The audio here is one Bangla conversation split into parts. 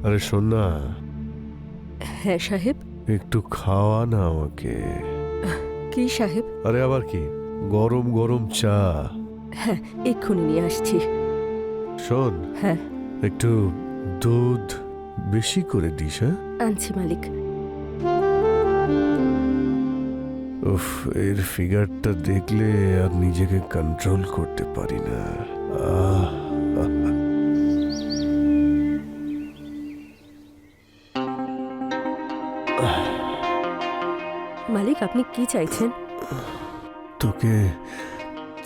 আরে শোন না, হ্যাঁ সাহেব। একটু খাওয়া না আমাকে। কি সাহেব? আরে আবার কি, গরম গরম চা। হ্যাঁ, এক্ষুনি নিয়ে আসছি। শোন, হ্যাঁ একটু দুধ বেশি করে দিস। হ্যাঁ, আনছি মালিক। উফ, এর ফিগারটা দেখলে আর নিজেকে কন্ট্রোল করতে পারি না। আহ, মালিক আপনি কি চাইছেন? তোকে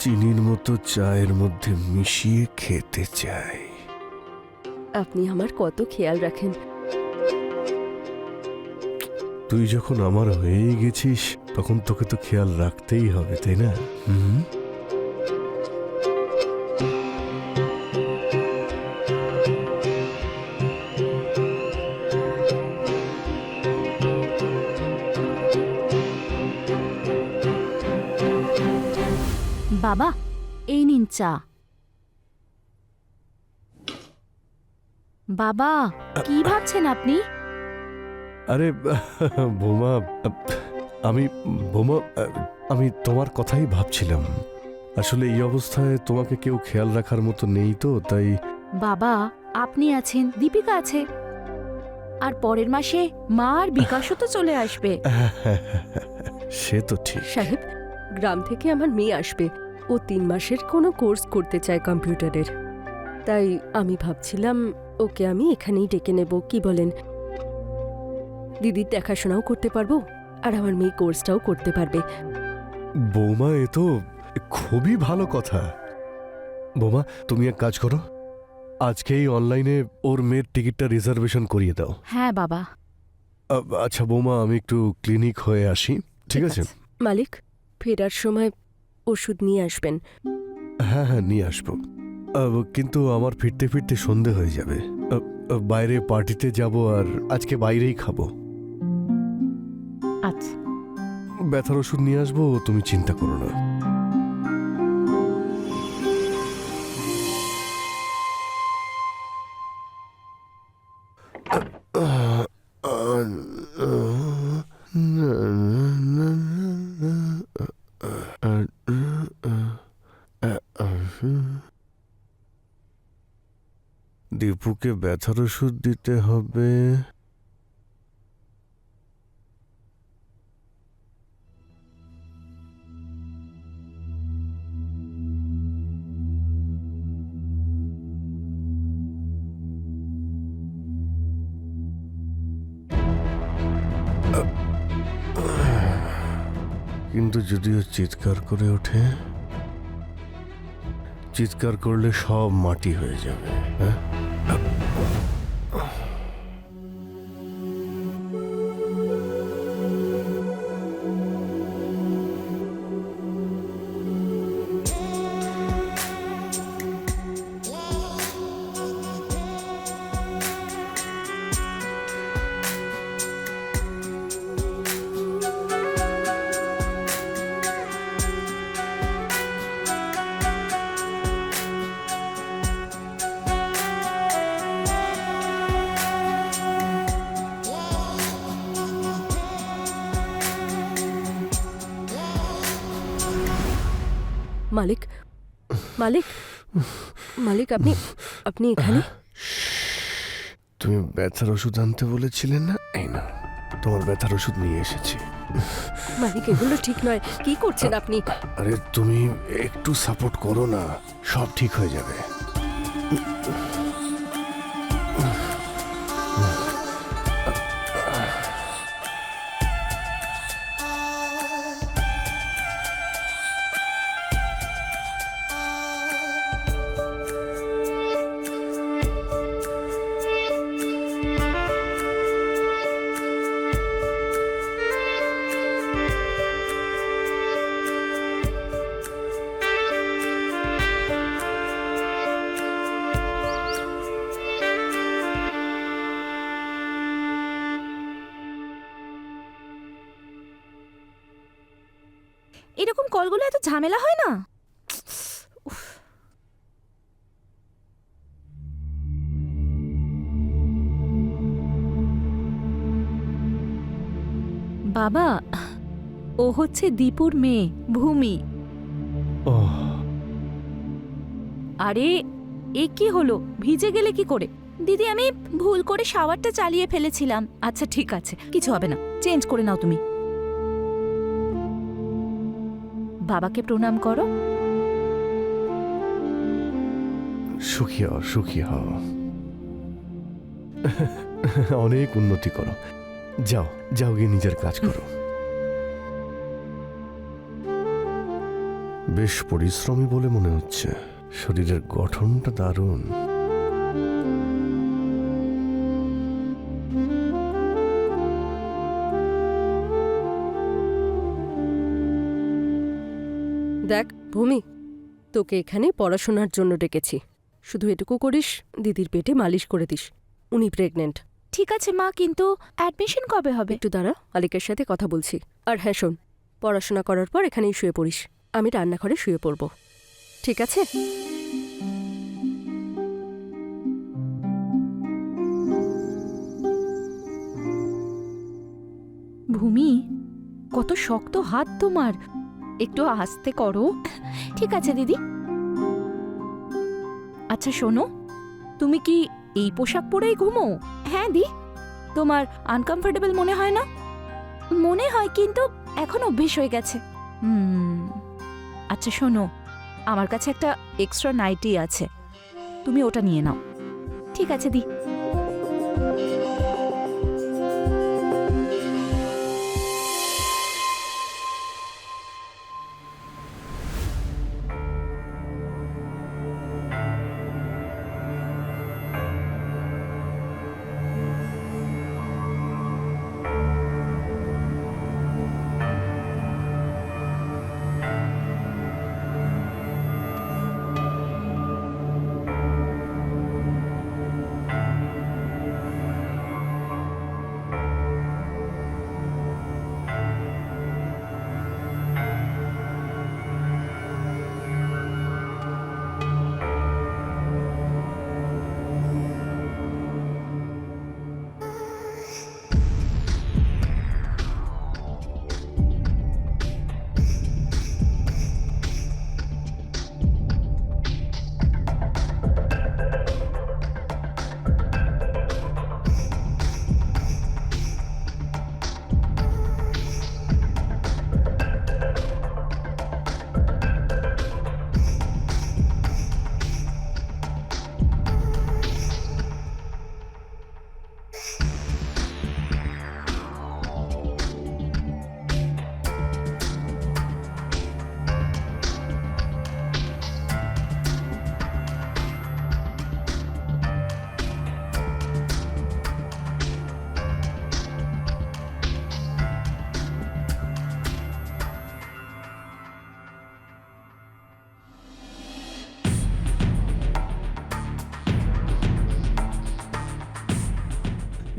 চিনির মতো চায়ের মধ্যে মিশিয়ে খেতে চাই। আপনি আমার কত খেয়াল রাখেন। তুই যখন আমার হয়েই গেছিস তখন তোকে তো খেয়াল রাখতেই হবে, তাই না? হুম। বাবা, এই নিন চা। বাবা, কি ভাবছেন আপনি? আরে বোমা, আমি বোমা, আমি তোমার কথাই ভাবছিলাম। আসলে এই অবস্থায় তোমাকে কেউ খেয়াল রাখার মতো নেই, তো তাই। বাবা, আপনি আছেন, দীপিকা আছে, আর পরের মাসে মা আর বিকাশও তো চলে আসবে। সে তো ঠিক। সাহেব, গ্রাম থেকে আমার মেয়ে আসবে। ও 3 মাসের কোনো কোর্স করতে চায় কম্পিউটারের। তাই আমি ভাবছিলাম ওকে আমি এখানেই ডেকে নেব, কি বলেন? দিদির দেখাশোনাও করতে পারবো আর আমার মেয়ে কোর্সটাও করতে পারবে। বৌমা, এ তো খুবই ভালো কথা। বৌমা, তুমি এক কাজ করো, আজকেই অনলাইনে ওর মেয়ের টিকিটটা রিজার্ভেশন করিয়ে দাও। হ্যাঁ বাবা। আচ্ছা বৌমা, আমি একটু ক্লিনিক হয়ে আসি, ঠিক আছে? মালিক, ফেরার সময় ওষুধ নিয়ে আসবেন। হ্যাঁ হ্যাঁ, নিয়ে আসবো। কিন্তু আমার ফিরতে ফিরতে সন্ধে হয়ে যাবে। বাইরে পার্টিতে যাব, আর আজকে বাইরেই খাবো। আচ্ছা। ব্যথার ওষুধ নিয়ে আসবো, তুমি চিন্তা করো না। দীপুকে ব্যথার ওষুধ দিতে হবে। কিন্তু যদিও চিৎকার করে ওঠে, চিৎকার করলে সব মাটি হয়ে যাবে। হ্যাঁ, মালিক, মালিক, মালিক, আপনি আপনি এখানে? তুমি ব্যথার ওষুধ আনতে বলেছিলে না? এই না, তোমার ব্যথার ওষুধ নিয়ে এসেছি। মালিক, এগুলো ঠিক নয়। কি করছেন আপনি? আরে তুমি একটু সাপোর্ট করো না, সব ঠিক হয়ে যাবে। এরকম কলগুলো এত ঝামেলা হয় না। বাবা, ও হচ্ছে দীপুর মেয়ে ভূমি। ও আরে এ কি হলো, ভিজে গেলে কি করে? দিদি, আমি ভুল করে শাওয়ারটা চালিয়ে ফেলেছিলাম। আচ্ছা ঠিক আছে, কিছু হবে না, চেঞ্জ করে নাও তুমি। বাবাকে প্রণাম করো। সুখী হও, সুখী হও। অনেক উন্নতি করো। যাও যাও, গিয়ে নিজের কাজ করো। বেশ পরিশ্রমী বলে মনে হচ্ছে, শরীরের গঠনটা দারুণ। দেখ ভূমি, তোকে এখানে পড়াশোনার জন্য ডেকেছি। শুধু এটুকু করিস, দিদির পেটে মালিশ করে দিস। উনি প্রেগনেন্ট। ঠিক আছে মা, কিন্তু অ্যাডমিশন কবে হবে? একটু দাঁড়া, মালিকের সাথে কথা বলছি। আর হ্যাঁ শোন, পড়াশোনা করার পর এখানেই শুয়ে পড়িস। আমি রান্নাঘরে শুয়ে পড়ব, ঠিক আছে? ভূমি, কত শক্ত হাত তোমার, একটু আস্তে করো। ঠিক আছে দিদি। আচ্ছা শোনো, তুমি কি এই পোশাক পরেই ঘুমো? হ্যাঁ দি, তোমার আনকমফোর্টেবল মনে হয় না? মনে হয়, কিন্তু এখন অভ্যেস হয়ে গেছে। আচ্ছা শোনো, আমার কাছে একটা এক্সট্রা নাইটি আছে, তুমি ওটা নিয়ে নাও। ঠিক আছে দি।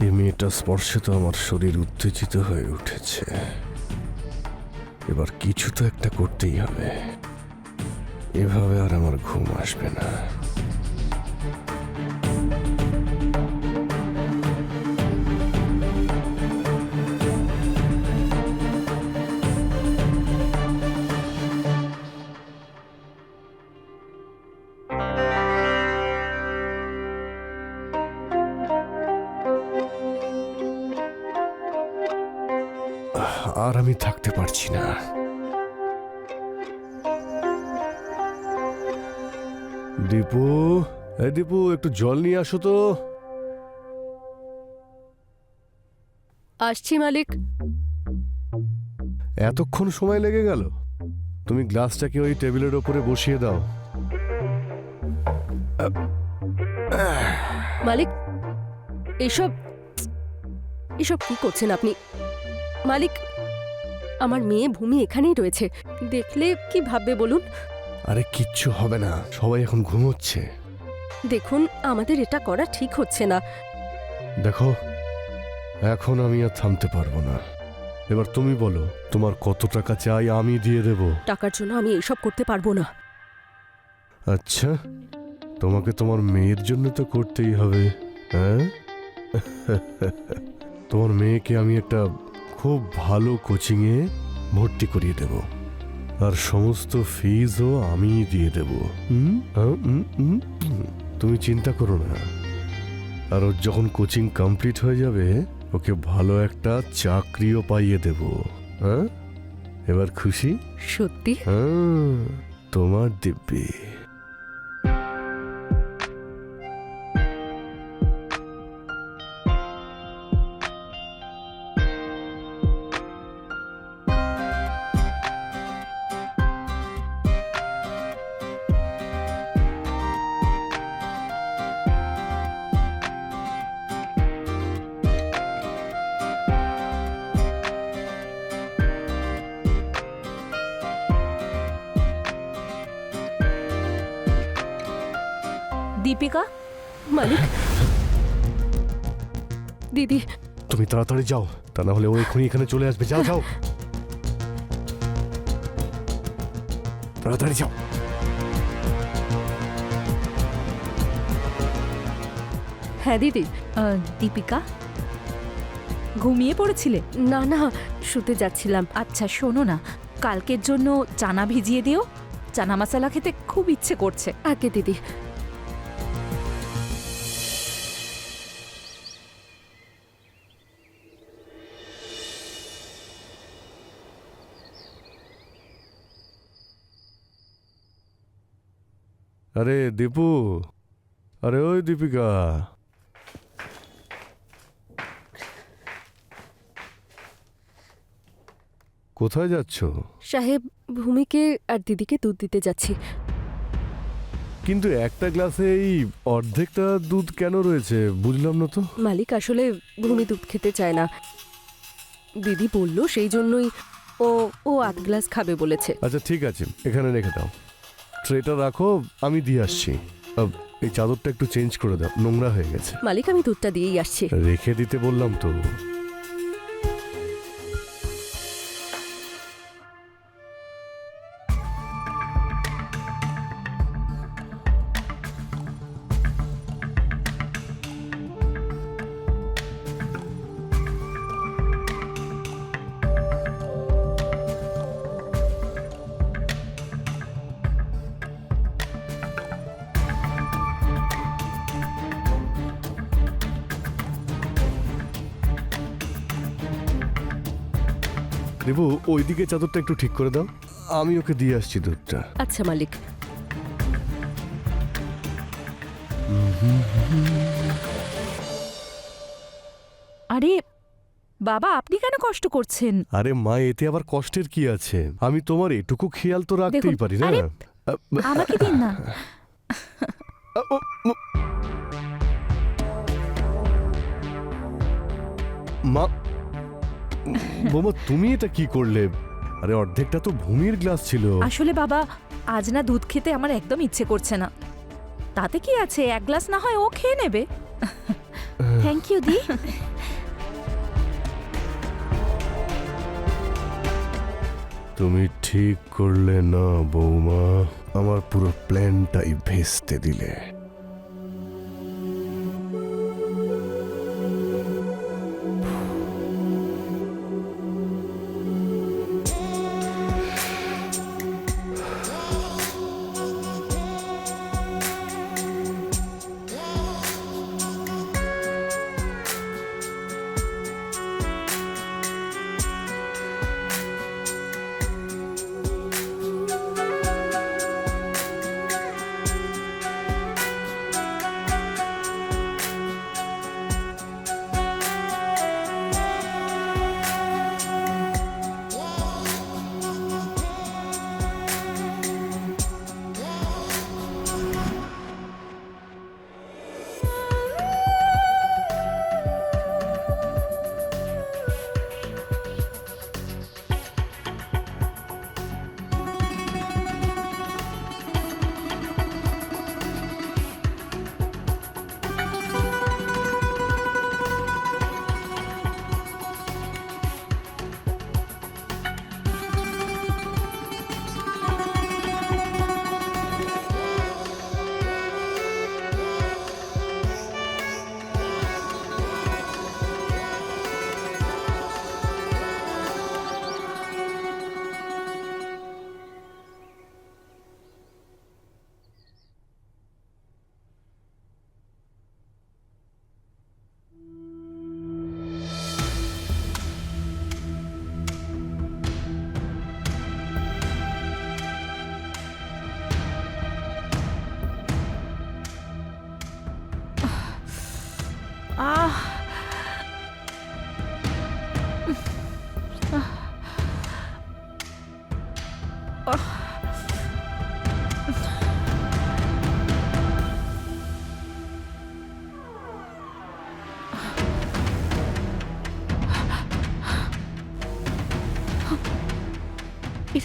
এই মেয়েটার স্পর্শে তো আমার শরীর উত্তেজিত হয়ে উঠেছে। এবার কিছু তো একটা করতেই হবে, এভাবে আর আমার ঘুম আসবে না। আর আমি থাকতে পারছি না। দীপু, এই দীপু, একটু জল নিয়ে আসো তো। আসছি মালিক। এতক্ষণ সময় লেগে গেল? তুমি গ্লাসটাকে ওই টেবিলের ওপরে বসিয়ে দাও। মালিক, এসব এসব কি করছেন আপনি? মালিক, আমার মেয়ে ভূমি এখানেই রয়েছে, দেখলে কি ভাববে বলুন? আরে কিচ্ছু হবে না, সবাই এখন ঘুমোচ্ছে। দেখুন, আমাদের এটা করা ঠিক হচ্ছে না। দেখো, এখন আমি আর থামতে পারবো না। এবার তুমি বলো, তোমার কত টাকা চাই, আমি দিয়ে দেব। টাকার জন্য আমি এসব করতে পারবো না। আচ্ছা, তোমাকে তোমার মেয়ের জন্য তো করতেই হবে, হ্যাঁ? তোমার মেয়েকে আমি একটা খুব ভালো কোচিংয়ে ভর্তি করিয়ে দেব, আর সমস্ত ফিজও আমি দিয়ে দেব। তুমি চিন্তা করো না। আর ওর যখন কোচিং কমপ্লিট হয়ে যাবে, ওকে ভালো একটা চাকরিও পাইয়ে দেব। হ্যাঁ, এবার খুশি? সত্যি? হ্যাঁ, তোমার দিব্যি। দীপিকা, মালিক, দিদি, তুমি তাড়াতাড়ি যাও, তা না হলে ও এক্ষুনি এখানে চলে আসবে। যাও যাও, তাড়াতাড়ি যাও। হ্যাঁ দিদি। দীপিকা, ঘুমিয়ে পড়েছিলে? না না, শুতে যাচ্ছিলাম। আচ্ছা শোনো না, কালকের জন্য চানা ভিজিয়ে দিও, চানা মশলা খেতে খুব ইচ্ছে করছে। আগে দিদি। আরে দীপু, আরে ওই দীপিকা, কোথায় যাচ্ছ? সাহেব, ভূমিকে আর দিদিকে দুধ দিতে যাচ্ছি। কিন্তু একটা গ্লাসে এই অর্ধেকটা দুধ কেন রয়েছে বুঝলাম না তো। মালিক, আসলে ভূমি দুধ খেতে চায় না, দিদি বলল, সেই জন্যই ও ও আধ গ্লাস খাবে বলেছে। আচ্ছা ঠিক আছে, এখানে রেখে দাও। ট্রেটা রাখো, আমি দিয়ে আসছি। এই চাদরটা একটু চেঞ্জ করে দাও, নোংরা হয়ে গেছে। মালিক, আমি দুধটা দিয়েই আসছি। রেখে দিতে বললাম তো। দেবু, ওইদিকে চাদরটা একটু ঠিক করে দাও, আমি ওকে দিয়ে আসছি দুধটা। আচ্ছা মালিক। আরে বাবা, আপনি কেন কষ্ট করছেন? আরে মা, এতে আবার কষ্টের কি আছে? আমি তোমার এটুকু খেয়াল তো রাখতেই দেখুন, পারি না। আরে, আমাকে দিন না। মা, বোমা, তুমি এটা কি করলে? আরে অর্ধেকটা তো ভূমির গ্লাস ছিল। আসলে বাবা, আজ না দুধ খেতে আমার একদম ইচ্ছে করছে না। তাতে কি আছে, এক গ্লাস না হয় ও খেয়ে নেবে। থ্যাংক ইউ দি। তুমি ঠিক করলে না বৌমা, আমার পুরো প্ল্যানটাই ভেস্তে দিলে।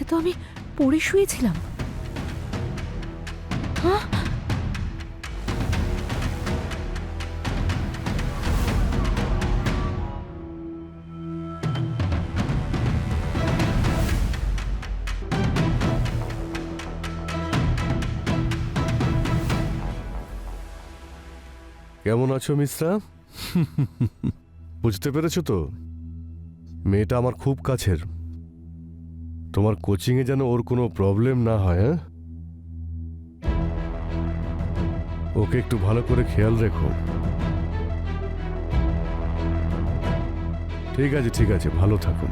তো আমি পড়ে শুয়েছিলাম। হ্যাঁ, কেমন আছো মিশ্রা? বুঝতে পেরেছো তো, মেয়েটা আমার খুব কাছের। তোমার কোচিংয়ে যেন ওর কোনো প্রবলেম না হয়। হ্যাঁ, ওকে একটু ভালো করে খেয়াল রেখো। ঠিক আছে, ঠিক আছে, ভালো থাকুন।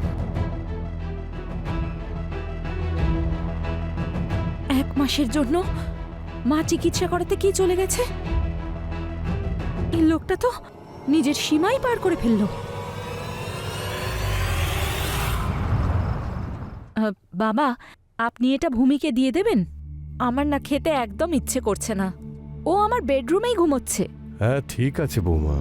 1 মাসের জন্য মা চিকিৎসা করাতে কি চলে গেছে? এই লোকটা তো নিজের সীমাই পার করে ফেললো। বাবা, আপনি এটা ভূমিকে দিয়ে দেবেন? আমার না খেতে একদম ইচ্ছে করছে না। ও আমার বেডরুমেই ঘুমোচ্ছে। হ্যাঁ, ঠিক আছে বৌমা।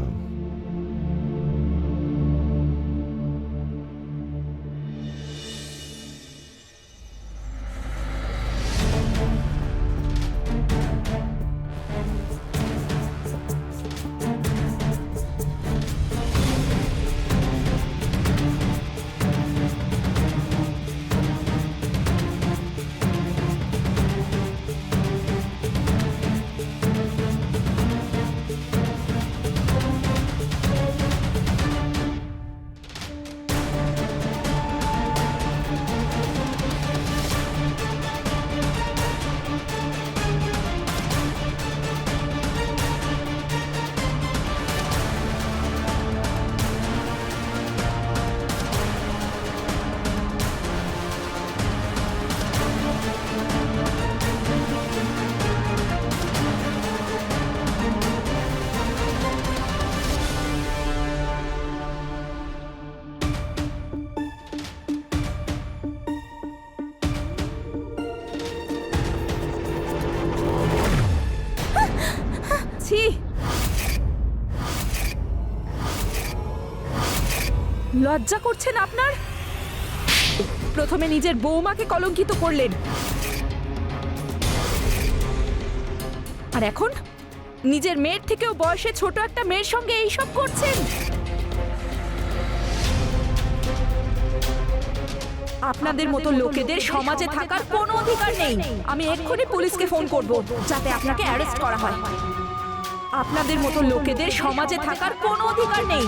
ছি, লজ্জা করছে না আপনার? প্রথমে নিজের বৌমাকে কলঙ্কিত করলেন, আর এখন নিজের মেয়ের থেকেও বয়সে ছোট একটা মেয়ের সঙ্গে এইসব করছেন। আপনাদের মতো লোকেদের সমাজে থাকার কোনো অধিকার নেই। আমি এক্ষুনি পুলিশকে ফোন করব, যাতে আপনাকে অ্যারেস্ট করা হয়। আপনাদের মতো লোকেদের সমাজে থাকার কোনো অধিকার নেই।